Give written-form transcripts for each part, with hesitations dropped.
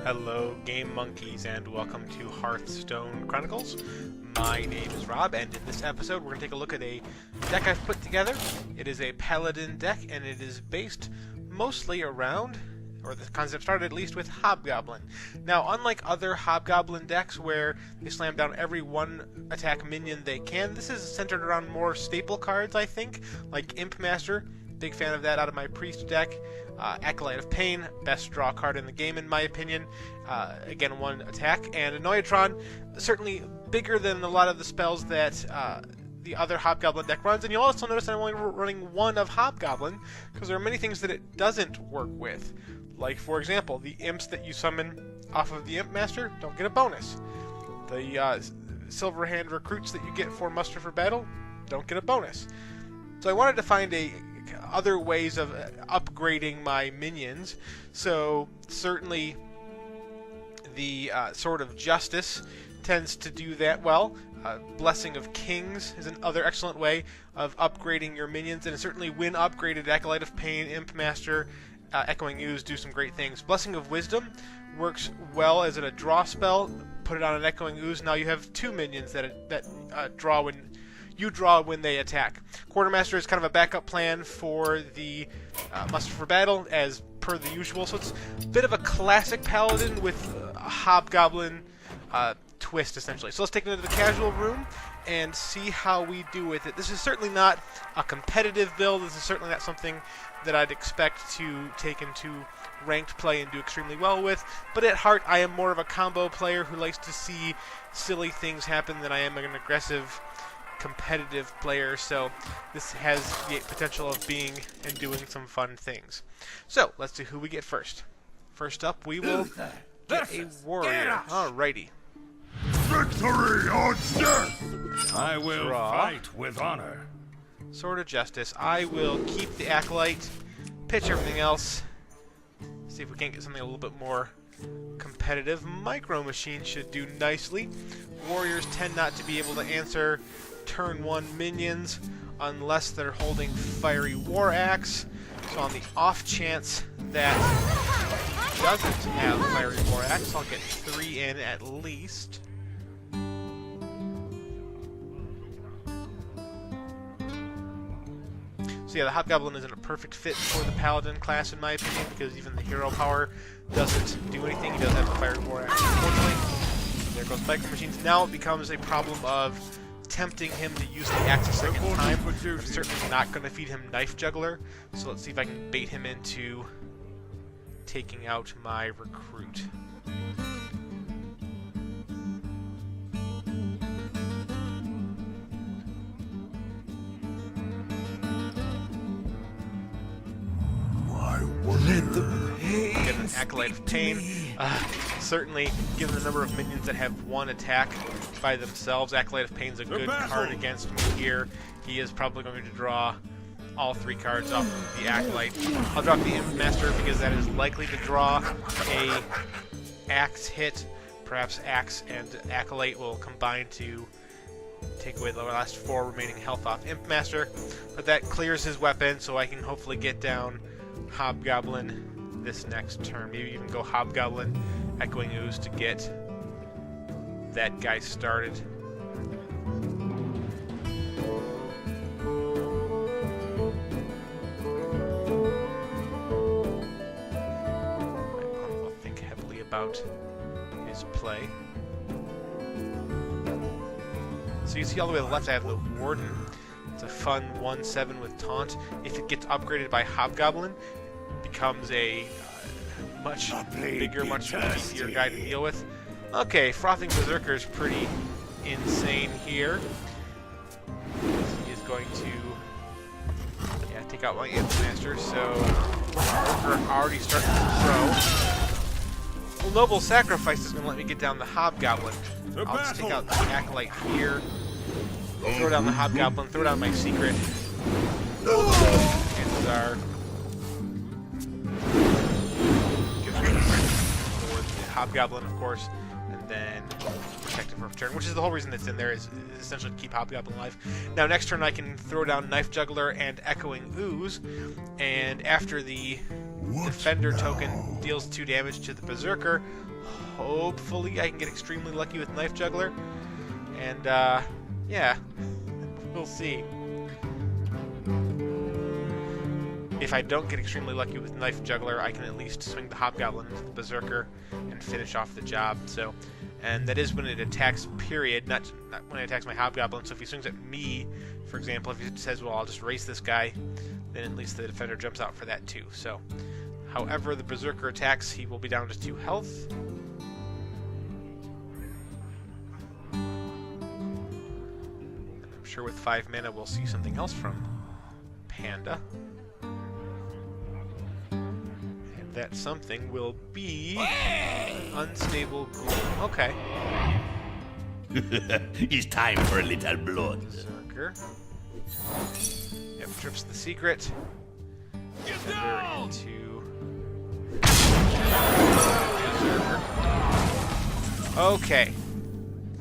Hello, Game Monkeys, and welcome to HearthStone Chronicles. My name is Rob, and in this episode we're going to take a look at a deck I've put together. It is a Paladin deck, and it is based mostly around, or the concept started at least, with Hobgoblin. Now, unlike other Hobgoblin decks where they slam down every one attack minion they can, this is centered around more staple cards, I think, like Imp Master. Big fan of that out of my Priest deck. Acolyte of Pain, best draw card in the game in my opinion. Again, one attack. And Annoyatron, certainly bigger than a lot of the spells that the other Hobgoblin deck runs. And you'll also notice I'm only running one of Hobgoblin, because there are many things that it doesn't work with. Like, for example, the imps that you summon off of the Imp Master don't get a bonus. The Silverhand recruits that you get for Muster for Battle don't get a bonus. So I wanted to find other ways of upgrading my minions. So certainly the Sword of Justice tends to do that well. Blessing of Kings is another excellent way of upgrading your minions, and certainly when upgraded, Acolyte of Pain, Imp Master, Echoing Ooze do some great things. Blessing of Wisdom works well as a draw spell. Put it on an Echoing Ooze, now you have two minions that draw when they attack. Quartermaster is kind of a backup plan for the Muster for Battle, as per the usual. So it's a bit of a classic Paladin with a Hobgoblin twist, essentially. So let's take it into the casual room and see how we do with it. This is certainly not a competitive build. This is certainly not something that I'd expect to take into ranked play and do extremely well with. But at heart, I am more of a combo player who likes to see silly things happen than I am an aggressive competitive player, so this has the potential of being and doing some fun things. So let's see who we get first. First up, we will get a warrior. Alrighty. Victory or death! I will fight with honor. Sword of Justice. I will keep the Acolyte, pitch everything else. See if we can't get something a little bit more competitive. Micro Machine should do nicely. Warriors tend not to be able to answer turn 1 minions unless they're holding Fiery War Axe. So on the off chance that doesn't have Fiery War Axe, I'll get 3 in at least. So yeah, the Hobgoblin isn't a perfect fit for the Paladin class in my opinion, because even the hero power doesn't do anything. He does have a Fiery War Axe, unfortunately. There goes Micro Machines. Now it becomes a problem of tempting him to use the axe a second time. I'm certainly not going to feed him Knife Juggler, so let's see if I can bait him into taking out my recruit. Get an Acolyte of Pain. Certainly, given the number of minions that have one attack by themselves, Acolyte of Pain's a good card against me here. He is probably going to draw all 3 cards off of the Acolyte. I'll drop the Imp Master because that is likely to draw a Axe hit. Perhaps Axe and Acolyte will combine to take away the last 4 remaining health off Imp Master. But that clears his weapon, so I can hopefully get down Hobgoblin this next turn. Maybe even go Hobgoblin, Echoing Ooze to get that guy started. My opponent will think heavily about his play. So you see all the way to the left I have the Warden. It's a fun 1/7 with Taunt. If it gets upgraded by Hobgoblin, it becomes a much bigger, much easier guy to deal with. Okay, Frothing Berserker is pretty insane here. He is going to take out my Imp Master, so Berserker already starting to throw. Well, Noble Sacrifice is going to let me get down the Hobgoblin. I'll just take out the Acolyte here. Throw down the Hobgoblin, throw down my secret. Chances are for the Hobgoblin, of course, and then Protective Return, which is the whole reason it's in there, is essentially to keep Hobgoblin alive. Now, next turn I can throw down Knife Juggler and Echoing Ooze, and after the defender token deals 2 damage to the Berserker. Hopefully I can get extremely lucky with Knife Juggler. And, yeah, we'll see. If I don't get extremely lucky with Knife Juggler, I can at least swing the Hobgoblin into the Berserker and finish off the job. So, and that is when it attacks, period, not when it attacks my Hobgoblin. So if he swings at me, for example, if he says, well, I'll just race this guy, then at least the defender jumps out for that too. So, however the Berserker attacks, he will be down to 2 health. And I'm sure with 5 mana we'll see something else from Panda. That something will be unstable ghoul. Okay. It's time for a little blood. Berserker. Yep, trips the secret. Defender into Berserker. Okay.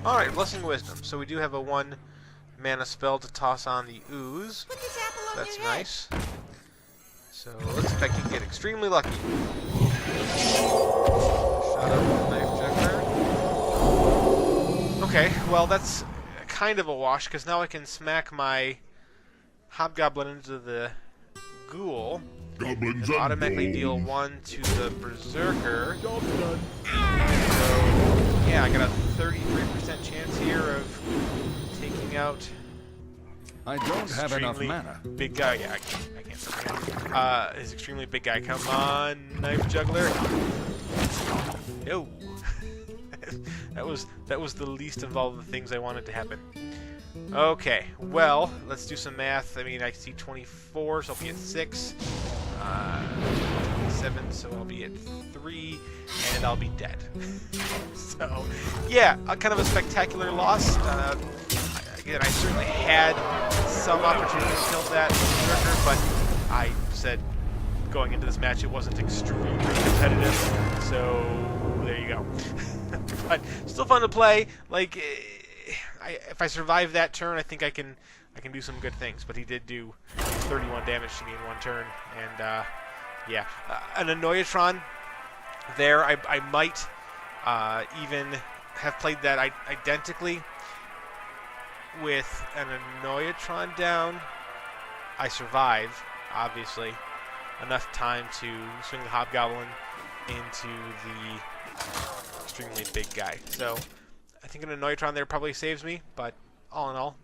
Alright, Blessing Wisdom. So we do have a 1 mana spell to toss on the ooze. That's nice. So looks like I can get extremely lucky. Shut up with Knife Juggler. Okay, well that's kind of a wash, because now I can smack my Hobgoblin into the Ghoul. And automatically deal 1 to the Berserker. So, yeah, I got a 33% chance here of taking out... I don't have enough mana. Big guy, yeah, I can't his extremely big guy. Come on, Knife Juggler. No. that was the least of all the things I wanted to happen. Okay, well, let's do some math. I mean, I see 24, so I'll be at 6. 7, so I'll be at 3, and I'll be dead. So, yeah, kind of a spectacular loss. Again, I certainly had some opportunity to kill that Berserker, but I said going into this match it wasn't extremely competitive, so there you go. But still fun to play. Like, if I survive that turn, I think I can do some good things. But he did do 31 damage to me in 1 turn, and yeah, an Annoyatron there. I might even have played that identically. With an Annoyatron down, I survive, obviously. Enough time to swing the Hobgoblin into the extremely big guy. So, I think an Annoyatron there probably saves me, but all in all.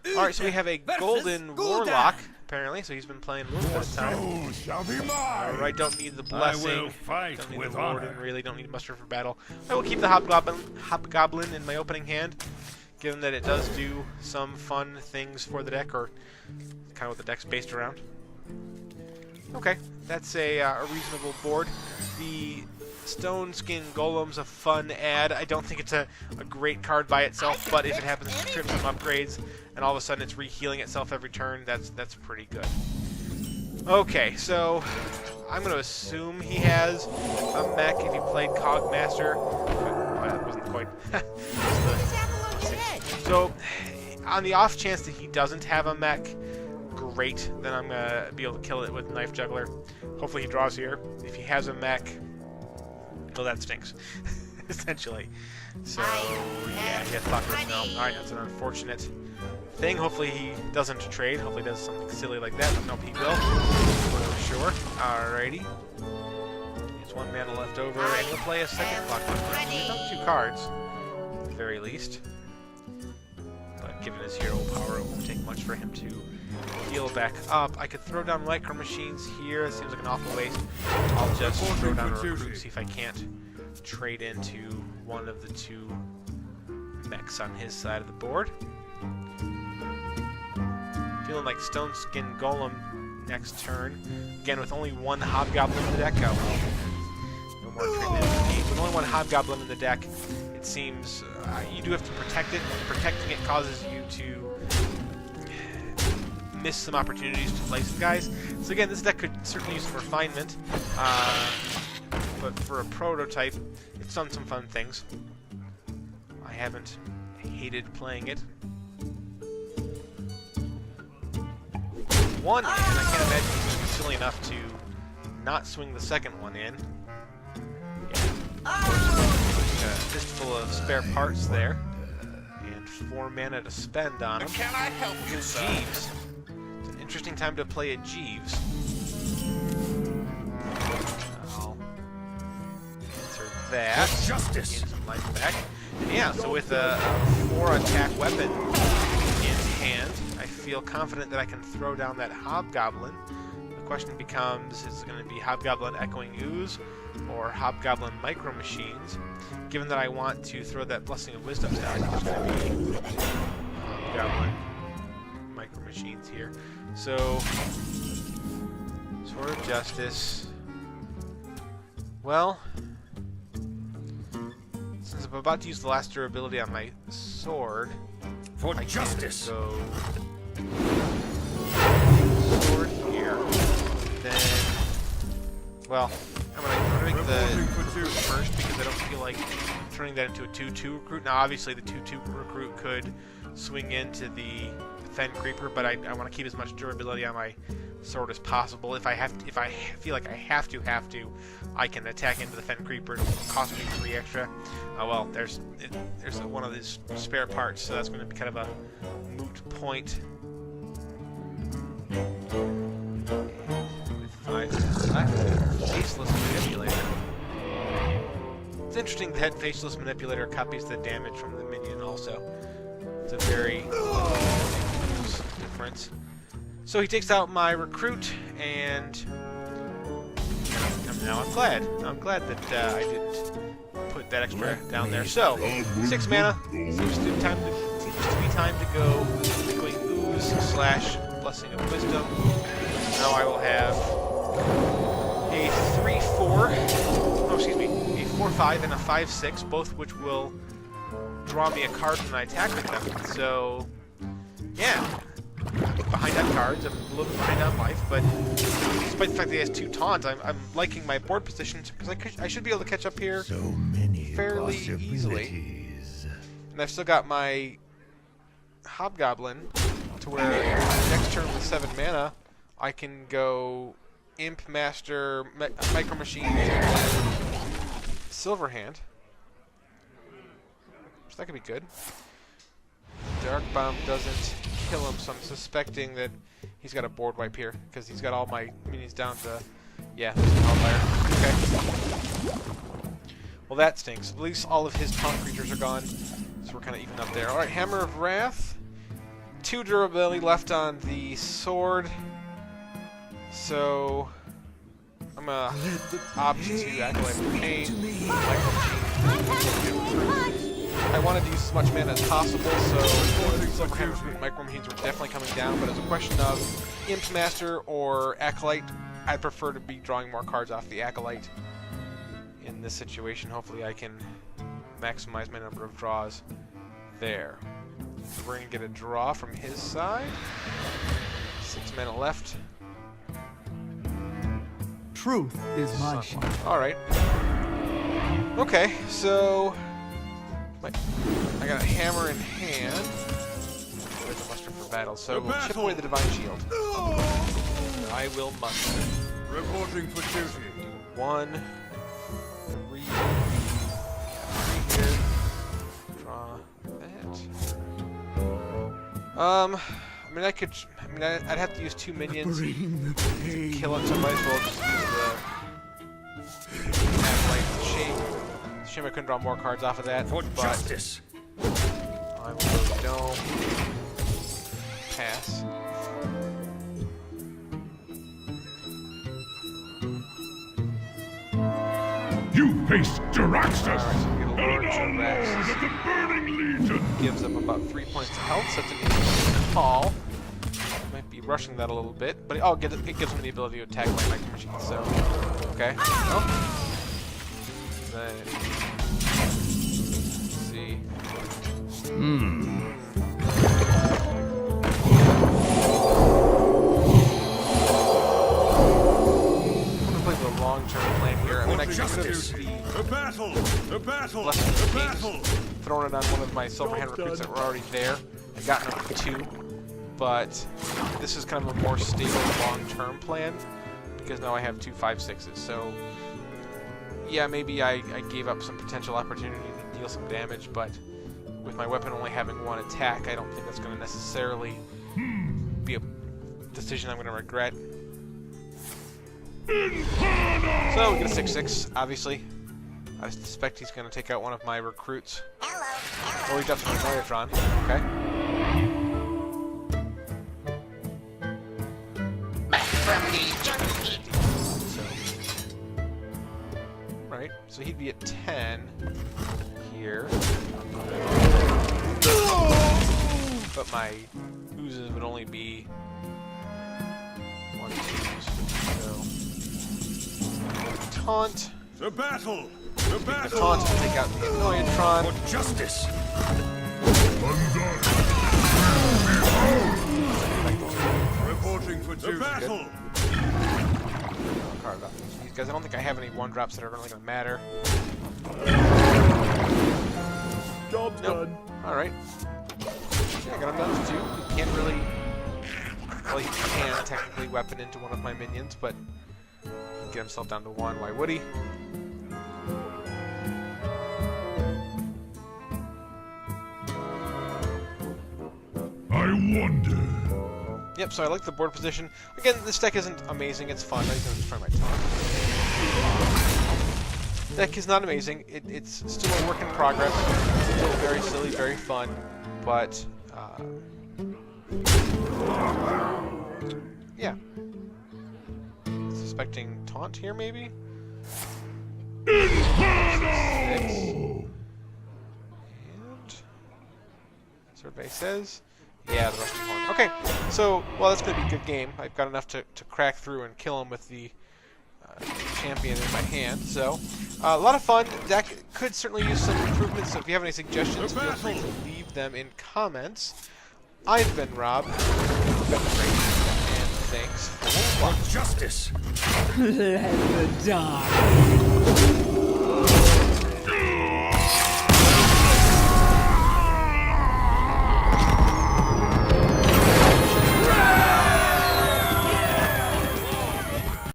Alright, so we have a Golden Warlock, apparently, so he's been playing Lord this time. Alright, don't need the Blessing. I will fight don't need with the Warden, honor. really. Don't need Muster for Battle. I will keep the Hobgoblin in my opening hand, given that it does do some fun things for the deck, or kind of what the deck's based around. Okay, that's a reasonable board. The Stone Skin Golem's a fun add. I don't think it's a great card by itself, but if it happens to trip some upgrades, and all of a sudden it's re-healing itself every turn, that's pretty good. Okay, so I'm going to assume he has a mech if he played Cogmaster. That wasn't quite... So, on the off chance that he doesn't have a mech, great. Then I'm going to be able to kill it with Knife Juggler. Hopefully he draws here. If he has a mech, well, that stinks, essentially. So, yeah, he has Fucker. No. Alright, that's an unfortunate thing. Hopefully he doesn't trade. Hopefully he does something silly like that. But nope, he will. For sure. Alrighty. There's 1 mana left over, and he'll play a second Clockwork. He's got 2 cards, at the very least. Given his hero power, it won't take much for him to heal back up. I could throw down Micro Machines here. It seems like an awful waste. I'll just throw down a Recruit, see if I can't trade into one of the 2 mechs on his side of the board. Feeling like Stone Skin Golem next turn. Again, with only 1 Hobgoblin in the deck. Oh, no more trading into the game. With only 1 Hobgoblin in the deck, it seems you do have to protect it. Protecting it causes you to miss some opportunities to play some guys. So again, this deck could certainly use some refinement, but for a prototype, it's done some fun things. I haven't hated playing it. 1, and I can't imagine he's silly enough to not swing the second one in. Yeah. A fistful of spare parts there. And 4 mana to spend on him. Can I help you, sir? Jeeves. It's an interesting time to play a Jeeves. I'll answer that. Justice. Gain some life back. And yeah, so with a 4 attack weapon in hand, I feel confident that I can throw down that Hobgoblin. The question becomes, is it going to be Hobgoblin Echoing Ooze or Hobgoblin Micro Machines? Given that I want to throw that Blessing of Wisdom down, it's going to be Hobgoblin Micro Machines here. So, Sword of Justice. Well, since I'm about to use the last durability on my sword, For I justice. can go sword here. Then, well, I'm gonna make the recruit first because I don't feel like turning that into a 2/2 recruit. Now, obviously, the 2/2 recruit could swing into the Fen Creeper, but I want to keep as much durability on my sword as possible. If I feel like I have to, I can attack into the Fen Creeper. It'll cost me 3 extra. Well, there's one of these spare parts, so that's going to be kind of a moot point. With 5 minutes left, Faceless Manipulator. It's interesting that Faceless Manipulator copies the damage from the minion also. It's a very difference. So he takes out my recruit, and now I'm glad. I'm glad that I didn't put that extra down there. So 6 mana seems to be time to go Echoing Ooze / Blessing of Wisdom. Now I will have a 3/4. Oh, excuse me, a 4/5 and a 5/6, both which will draw me a card when I attack with them. So yeah. Behind on cards, I'm a little bit behind on life, but despite the fact that he has 2 taunts, I'm liking my board positions because I should be able to catch up here So many fairly easily. And I've still got my Hobgoblin to where next turn with 7 mana, I can go Imp Master, Micro Machine, Silverhand. So that could be good. Dark Bomb doesn't kill him, so I'm suspecting that he's got a board wipe here because he's got all my minions down to, yeah, Hellfire. Okay. Well, that stinks. At least all of his taunt creatures are gone, so we're kind of even up there. All right, Hammer of Wrath. 2 durability left on the sword, so I'm gonna opt to Acolyte of Pain. I wanted to use as much mana as possible, so Silverhand and Micro Machines were definitely coming down, but as a question of Imp Master or Acolyte, I'd prefer to be drawing more cards off the Acolyte in this situation. Hopefully I can maximize my number of draws there. So we're going to get a draw from his side. 6 mana left. Truth is my shield. Alright. Okay, so I got a hammer in hand. There's a muster for battle, so we'll chip away the Divine Shield. I will muster. Reporting for duty. 1, 3 here. Draw that. I mean, I'd have to use 2 minions to kill it, so I might as well just use the Acolyte Shame. Shame I couldn't draw more cards off of that. For but justice. I will go Dome. Pass. You face Jaraxxus. Alright, so we get a Lord Jaraxxus. of the Burning Legion. Gives up about 3 points of health, so it's an interesting call. Might be rushing that a little bit, but it gives him the ability to attack my Micro Machine, so okay. Oh. Then let's see. Long-term plan here. I mean, I could have A battle! A battle! Blessing A of battle! Kings, thrown it on one of my Silverhand recruits that were already there. I got number 2, but this is kind of a more stable long-term plan because now I have 2 5/6s. So, yeah, maybe I gave up some potential opportunity to deal some damage, but with my weapon only having 1 attack, I don't think that's going to necessarily be a decision I'm going to regret. So we get a 6/6, obviously. I suspect he's going to take out one of my recruits. Or he drops an Moyatron. Okay. Right, so he'd be at 10 here. But my oozes would only be 1 2. So taunt. The battle! The battle! The taunt to take out the Annoyantron. For justice! Reporting for duty. The battle! Card up. These guys, I don't think I have any 1-drops that are really going to matter. Job's done. Alright. Yeah, I got him down to 2. He can't really... Well, he can technically weapon into one of my minions, but he can get himself down to 1. Why would he? I wonder. Yep, so I like the board position. Again, this deck isn't amazing, it's fun. I'm just trying my taunt. Deck is not amazing. It's still a work in progress. It's still very silly, very fun, but yeah. Suspecting taunt here, maybe? 6. And survey says, yeah, the rusty horn. Okay, so well, that's gonna be a good game. I've got enough to crack through and kill him with the champion in my hand. So a lot of fun. Deck could certainly use some improvements. So if you have any suggestions, feel free to leave them in comments. I've been Rob. You've been great, and thanks for watching. Justice! Let the dark